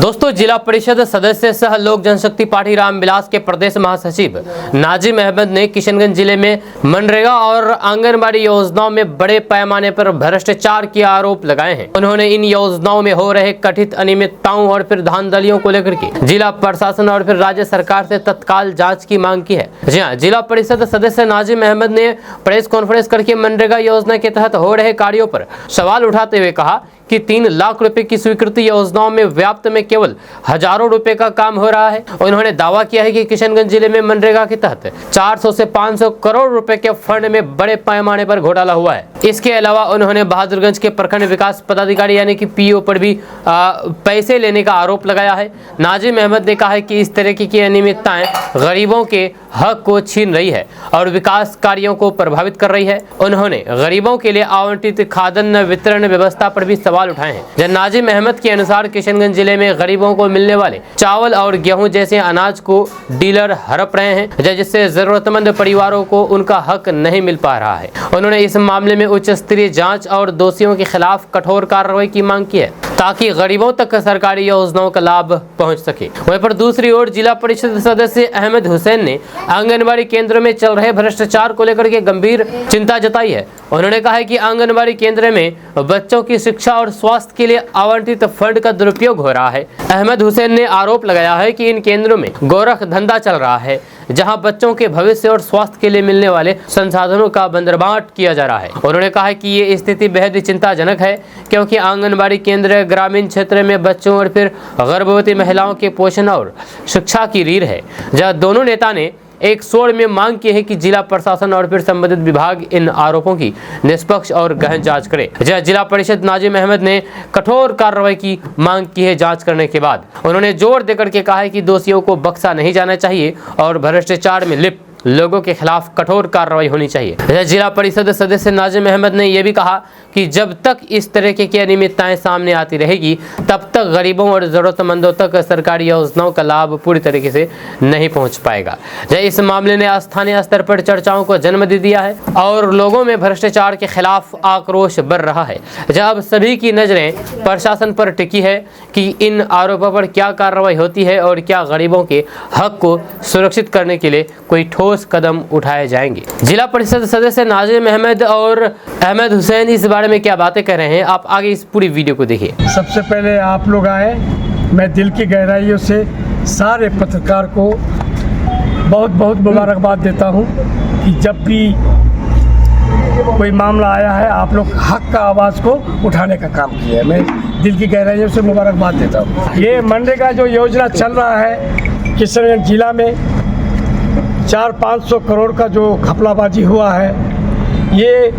दोस्तों, जिला परिषद सदस्य सह लोक जनशक्ति पार्टी रामविलास के प्रदेश महासचिव नाजिम अहमद ने किशनगंज जिले में मनरेगा और आंगनबाड़ी योजनाओं में बड़े पैमाने पर भ्रष्टाचार के आरोप लगाए हैं। उन्होंने इन योजनाओं में हो रहे कथित अनियमितताओं और फिर धांधलियों को लेकर के जिला प्रशासन और फिर राज्य सरकार से तत्काल जाँच की मांग की है। जी हाँ, जिला परिषद सदस्य नाजिम अहमद ने प्रेस कॉन्फ्रेंस करके मनरेगा योजना के तहत हो रहे कार्यों पर सवाल उठाते हुए कहा कि 3 लाख रुपए की स्वीकृति योजनाओं में व्याप्त में केवल हजारों रुपए का काम हो रहा है। उन्होंने दावा किया है कि किशनगंज जिले में मनरेगा के तहत 400 से 500 करोड़ रुपए के फंड में बड़े पैमाने पर घोटाला हुआ है। इसके अलावा उन्होंने बहादुरगंज के प्रखंड विकास पदाधिकारी यानी कि पीओ पर भी पैसे लेने का आरोप लगाया है। नाजिम अहमद ने कहा है कि इस तरह की अनियमितताएं गरीबों के हक को छीन रही है और विकास कार्यों को प्रभावित कर रही है। उन्होंने गरीबों के लिए आवंटित खाद्यान्न वितरण व्यवस्था पर भी सवाल उठाए हैं। नाजिम अहमद के अनुसार किशनगंज जिले में गरीबों को मिलने वाले चावल और गेहूं जैसे अनाज को डीलर हड़प रहे हैं, जिससे जरूरतमंद परिवारों को उनका हक नहीं मिल पा रहा है। उन्होंने इस मामले में उच्च स्तरीय जांच और दोषियों के खिलाफ कठोर कार्रवाई की मांग की है ताकि गरीबों तक सरकारी योजनाओं का लाभ पहुंच सके। वहीं पर दूसरी ओर जिला परिषद सदस्य अहमद हुसैन ने आंगनबाड़ी केंद्र में चल रहे भ्रष्टाचार को लेकर के गंभीर चिंता जताई है। उन्होंने कहा है कि आंगनबाड़ी केंद्र में बच्चों की शिक्षा और स्वास्थ्य के लिए आवंटित फंड का दुरुपयोग हो रहा है। अहमद हुसैन ने आरोप लगाया है कि इन केंद्रों में गोरख धंधा चल रहा है, जहां बच्चों के भविष्य और स्वास्थ्य के लिए मिलने वाले संसाधनों का बंदरबांट किया जा रहा है। उन्होंने कहा है कि ये स्थिति बेहद चिंताजनक है, क्योंकि आंगनबाड़ी केंद्र ग्रामीण क्षेत्र में बच्चों और फिर गर्भवती महिलाओं के पोषण और शिक्षा की रीढ़ है। जहां दोनों नेता ने एक स्वर में मांग की है कि जिला प्रशासन और फिर संबंधित विभाग इन आरोपों की निष्पक्ष और गहन जांच करे। जिला परिषद नाजिम अहमद ने कठोर कार्रवाई की मांग की है। जांच करने के बाद उन्होंने जोर देकर के कहा है कि दोषियों को बख्शा नहीं जाना चाहिए और भ्रष्टाचार में लिप्त लोगों के खिलाफ कठोर कार्रवाई होनी चाहिए। जिला परिषद सदस्य नाजिम अहमद ने यह भी कहा कि जब तक इस तरह की अनियमितताएं सामने आती रहेगी, तब तक गरीबों और जरूरतमंदों तक सरकारी योजनाओं का लाभ पूरी तरीके से नहीं पहुंच पाएगा। इस मामले ने स्थानीय स्तर पर चर्चाओं को जन्म दे दिया है और लोगों में भ्रष्टाचार के खिलाफ आक्रोश बढ़ रहा है। जब सभी की नजरें प्रशासन पर टिकी है कि इन आरोपों पर क्या कार्रवाई होती है और क्या गरीबों के हक को सुरक्षित करने के लिए कोई ठोस कदम उठाए जाएंगे। जिला परिषद सदस्य नाजिम अहमद और अहमद हुसैन इस बारे में क्या बातें कर रहे हैं, आप आगे इस पूरी वीडियो को देखिए। सबसे पहले आप लोग आए, मैं दिल की गहराइयों से सारे पत्रकार को बहुत बहुत मुबारकबाद देता हूं कि जब भी कोई मामला आया है आप लोग हक का आवाज़ को उठाने का काम किया है। मैं दिल की गहराइयों से मुबारकबाद देता हूं। ये मनरेगा जो योजना चल रहा है किशनगंज जिला में 400-500 करोड़ का जो घपलाबाजी हुआ है, ये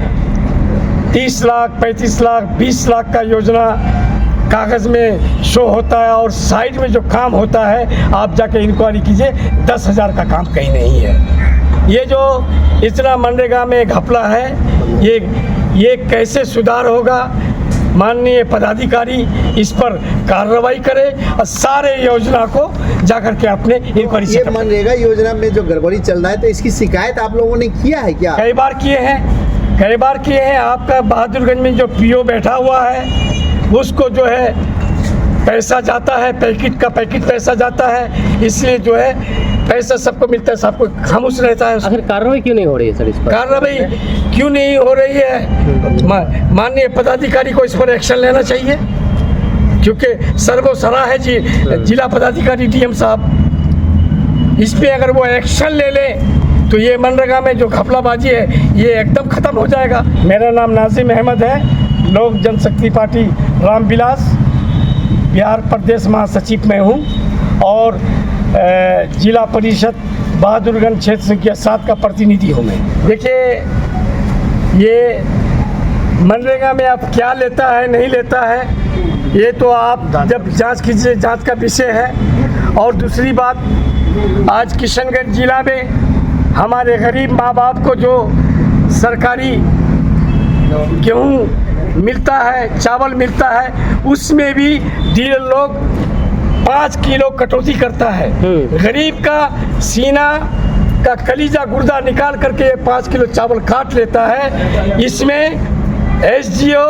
30 लाख 35 लाख 20 लाख का योजना कागज़ में शो होता है और साइड में जो काम होता है आप जाके इंक्वायरी कीजिए 10,000 का काम कहीं नहीं है। ये जो इतना मनरेगा में घपला है, ये कैसे सुधार होगा? माननीय पदाधिकारी इस पर कार्रवाई करे और सारे योजना को जाकर के अपने इंक्वायरी से। ये मनरेगा योजना में जो गड़बड़ी चल रहा है तो इसकी शिकायत आप लोगों ने किया है क्या? कई बार किए हैं। आपका बहादुरगंज में जो पीओ बैठा हुआ है उसको जो है पैसा जाता है, पैकेट पैसा जाता है, इसलिए जो है पैसा सबको मिलता है, सबको खामोश रहता है। आखिर कार्रवाई क्यों नहीं हो रही है सर? इस पर कार्रवाई क्यों नहीं हो रही है? माननीय पदाधिकारी को इस पर एक्शन लेना चाहिए, क्योंकि सर्वसरा है जी जिला पदाधिकारी डीएम साहब। इस पर अगर वो एक्शन ले ले तो ये मनरेगा में जो घपलाबाजी है ये एकदम ख़त्म हो जाएगा। मेरा नाम नाजिम अहमद है, लोक जनशक्ति पार्टी रामविलास बिहार प्रदेश महासचिव में हूँ और जिला परिषद बहादुरगंज क्षेत्र संख्या 7 का प्रतिनिधि हूँ मैं। देखिए, ये मनरेगा में आप क्या लेता है नहीं लेता है ये तो आप जब जांच कीजिए, जांच का विषय है। और दूसरी बात, आज किशनगंज जिला में हमारे गरीब माँ बाप को जो सरकारी गेहूँ मिलता है, चावल मिलता है, उसमें भी डीलर लोग 5 किलो कटौती करता है। गरीब का सीना का कलीजा गुर्दा निकाल करके ये 5 किलो चावल काट लेता है। इसमें एसडीओ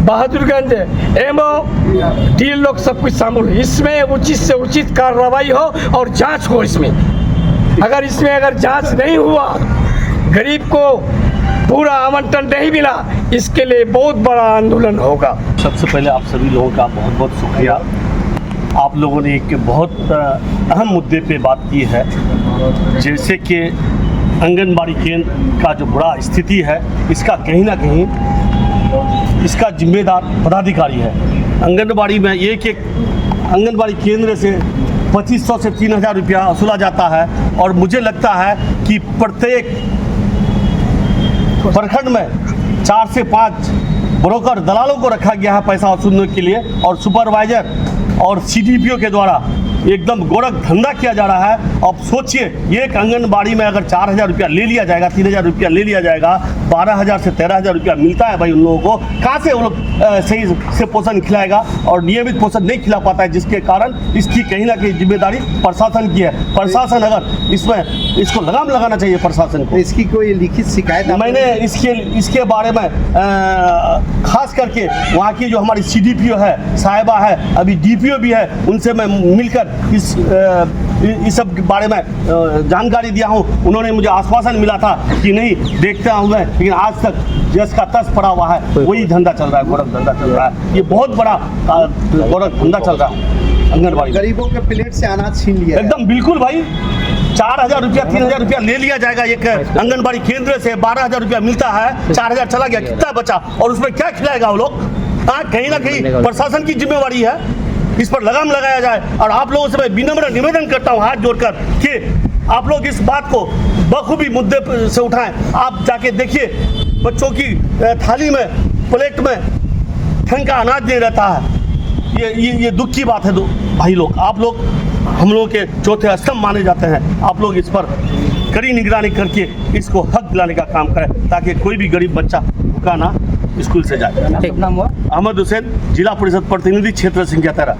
बहादुरगंज एवं डी लोग सब कुछ शामिल है। इसमें उचित से उचित कार्रवाई हो और जांच हो इसमें। अगर जांच नहीं हुआ, गरीब को पूरा आवंटन नहीं मिला, इसके लिए बहुत बड़ा आंदोलन होगा। सबसे पहले आप सभी लोगों का बहुत बहुत शुक्रिया। आप लोगों ने एक बहुत अहम मुद्दे पे बात की है, जैसे कि आंगनबाड़ी केंद्र का जो बुरा स्थिति है, इसका कहीं ना कहीं इसका जिम्मेदार पदाधिकारी है। आंगनबाड़ी में एक आंगनबाड़ी केंद्र से 2500 से 3000 रुपया वसूला जाता है और मुझे लगता है कि प्रत्येक प्रखंड में 4 से 5 ब्रोकर दलालों को रखा गया है पैसा वसूलने के लिए, और सुपरवाइजर और सीडीपीओ के द्वारा एकदम गोरख धंधा किया जा रहा है। अब सोचिए, एक आंगनबाड़ी में अगर 4000 रुपया ले लिया जाएगा, 3000 रुपया ले लिया जाएगा, 12000 से 13000 रुपया मिलता है भाई उन लोगों को। कहाँ से वो लोग सही से पोषण खिलाएगा, और नियमित पोषण नहीं खिला पाता है, जिसके कारण इसकी कहीं ना कहीं जिम्मेदारी प्रशासन की है। प्रशासन अगर इसको लगाम लगाना चाहिए प्रशासन को। इसकी कोई लिखित शिकायत मैंने इसके बारे में खास करके वहाँ की जो हमारी सीडीपीओ है, साहिबा है, अभी डीपीओ भी है, उनसे मैं मिलकर इस सब के बारे में जानकारी दिया हूँ। उन्होंने मुझे आश्वासन मिला था कि नहीं देखता हूँ मैं, लेकिन आज तक जिसका तस पड़ा हुआ है वही धंधा चल रहा है, गोरख धंधा चल रहा है। ये बहुत बड़ा गोरख धंधा चल रहा है आंगनबाड़ी। गरीबों के प्लेट से अनाज छीन लिया एकदम बिल्कुल भाई। 4000 रुपया 3000 रुपया ले लिया जाएगा एक आंगनबाड़ी केंद्र से, 12000 रुपया मिलता है, 4000 चला गया, कितना बचा, और उसमें क्या खिलाएगा वो लोग? हाँ, कहीं ना कहीं प्रशासन की जिम्मेवारी है, इस पर लगाम लगाया जाए। और आप लोगों से मैं विनम्र निवेदन करता हूँ हाथ जोड़कर कि आप लोग इस बात को बखूबी मुद्दे से उठाएं। आप जाके देखिए, बच्चों की थाली में, प्लेट में ढंग का अनाज नहीं रहता है। ये दुख की बात है भाई लोग। आप लोग हम लोगों के चौथे स्तंभ माने जाते हैं। आप लोग इस पर कड़ी निगरानी करके इसको हक दिलाने का काम करें, ताकि कोई भी गरीब बच्चा भूखा ना स्कूल से जाए। अहमद हुसैन, जिला परिषद प्रतिनिधि, क्षेत्र संख्या 13।